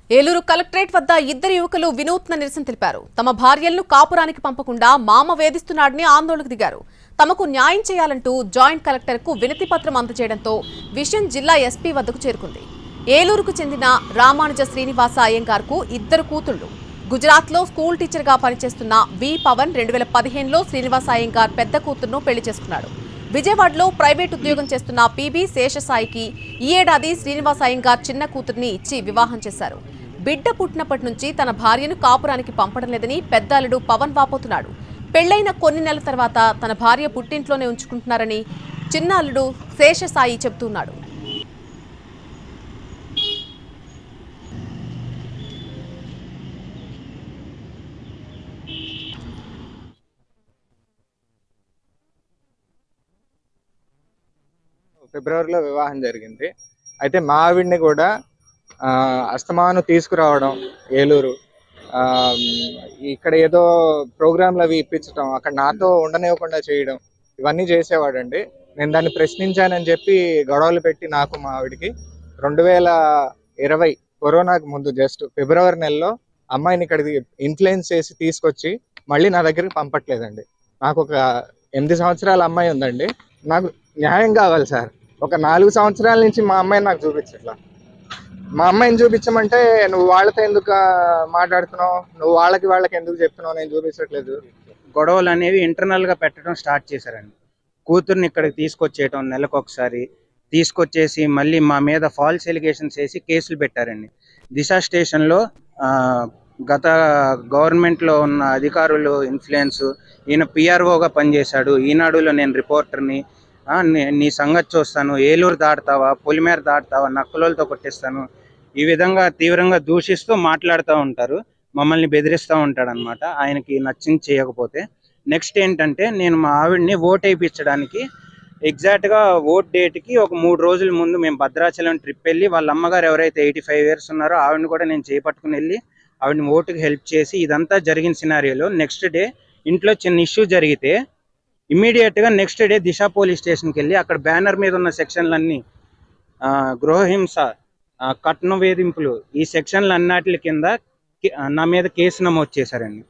Eluru collectorate వద్ద ఇద్దరు యువకులు వినూత్న నిరసన తెలిపారు. తమ భార్యలను కాపురానికి పంపకుండా మామ వేధిస్తున్నాడని ఆందోళనకు దిగారు. తమకు న్యాయం చేయాలంటూ జాయింట్ కలెక్టర్కు వినతి పత్రం అందజేయడంతో విషయం జిల్లా ఎస్పీ వద్దకు చేరుకుంది. ఏలూరుకు చెందిన రామానుజ శ్రీనివాస అయ్యంగార్కు ఇద్దరు కూతుళ్లు. గుజరాత్లో స్కూల్ టీచర్గా పనిచేస్తున్న వి పవన్ 2015లో శ్రీనివాస అయ్యంగార్ పెద్ద కూతురును పెళ్లి చేసుకున్నాడు. విజయవాడలో ప్రైవేట్ ఉద్యోగం చేస్తున్న పిబి శేషసాయికి ఈ ఏడాది శ్రీనివాస అయ్యంగార్ చిన్న కూతుర్ని ఇచ్చి వివాహం చేశారు. బిడ్డ పుట్టినప్పటి నుంచి తన భార్యను కాపురానికి పంపడం లేదని పెద్దాలుడు పవన్ వాపోతున్నాడు. పెళ్లైన కొన్ని నెలల తర్వాత తన భార్య పుట్టింట్లోనే ఉంచుకుంటున్నారని చిన్న అల్లుడు శేషసాయి చెబుతున్నాడు. ఫిబ్రవరిలో వివాహం జరిగింది. అయితే మా ఆవిడ్ని కూడా అస్తమాను తీసుకురావడం ఏలూరు, ఇక్కడ ఏదో ప్రోగ్రాంలు అవి ఇప్పించడం, అక్కడ నాతో ఉండనివ్వకుండా చేయడం, ఇవన్నీ చేసేవాడండి. నేను దాన్ని ప్రశ్నించానని చెప్పి గొడవలు పెట్టి నాకు మా ఆవిడికి 2020 కరోనాకు ముందు జస్ట్ ఫిబ్రవరి నెలలో అమ్మాయిని ఇక్కడికి ఇన్ఫ్లుయెన్స్ చేసి తీసుకొచ్చి మళ్ళీ నా దగ్గరికి పంపట్లేదండి. నాకు ఒక 8 సంవత్సరాల అమ్మాయి ఉందండి. నాకు న్యాయం కావాలి సార్. ఒక 4 సంవత్సరాల నుంచి మా అమ్మాయిని నాకు చూపించట్లా. మా అమ్మాయిని చూపించమంటే నువ్వు వాళ్ళతో ఎందుకు మాట్లాడుతున్నావు, నువ్వు వాళ్ళకి ఎందుకు చెప్తున్నావు, నేను చూపించట్లేదు. గొడవలు అనేవి ఇంటర్నల్గా పెట్టడం స్టార్ట్ చేశారండి. కూతుర్ని ఇక్కడికి తీసుకొచ్చేయటం, నెలకు ఒకసారి తీసుకొచ్చేసి మళ్ళీ మా మీద ఫాల్స్ ఎలిగేషన్స్ వేసి కేసులు పెట్టారండి. దిశ స్టేషన్లో గత గవర్నమెంట్లో ఉన్న అధికారులు ఇన్ఫ్లుయెన్స్, ఈయన పిఆర్ఓగా పనిచేశాడు. ఈనాడులో నేను రిపోర్టర్ని, నీ సంగతి చూస్తాను, ఏలూరు దాటుతావా, పొలిమేర దాటుతావా, నక్కలతో కొట్టిస్తాను, ఈ విధంగా తీవ్రంగా దూషిస్తూ మాట్లాడుతూ ఉంటారు. మమ్మల్ని బెదిరిస్తూ ఉంటాడు అనమాట. ఆయనకి నచ్చింది చేయకపోతే. నెక్స్ట్ ఏంటంటే, నేను మా ఆవిడ్ని ఓట్ వేయించడానికి ఎగ్జాక్ట్గా ఓట్ డేట్కి ఒక 3 రోజుల ముందు మేము భద్రాచలం ట్రిప్ వెళ్ళి వాళ్ళ అమ్మగారు ఎవరైతే 85 years ఉన్నారో ఆవిడని కూడా నేను చేపట్టుకుని వెళ్ళి ఆవిడని ఓటుకి హెల్ప్ చేసి ఇదంతా జరిగిన సినారియోలో నెక్స్ట్ డే ఇంట్లో చిన్న ఇష్యూ జరిగితే ఇమ్మీడియట్గా నెక్స్ట్ డే దిశ పోలీస్ స్టేషన్కి వెళ్ళి అక్కడ బ్యానర్ మీద ఉన్న సెక్షన్లన్నీ గృహహింస, కట్న వేధింపులు, ఈ సెక్షన్లు అన్నిటి కింద నా మీద కేసు నమోదు చేశారండి.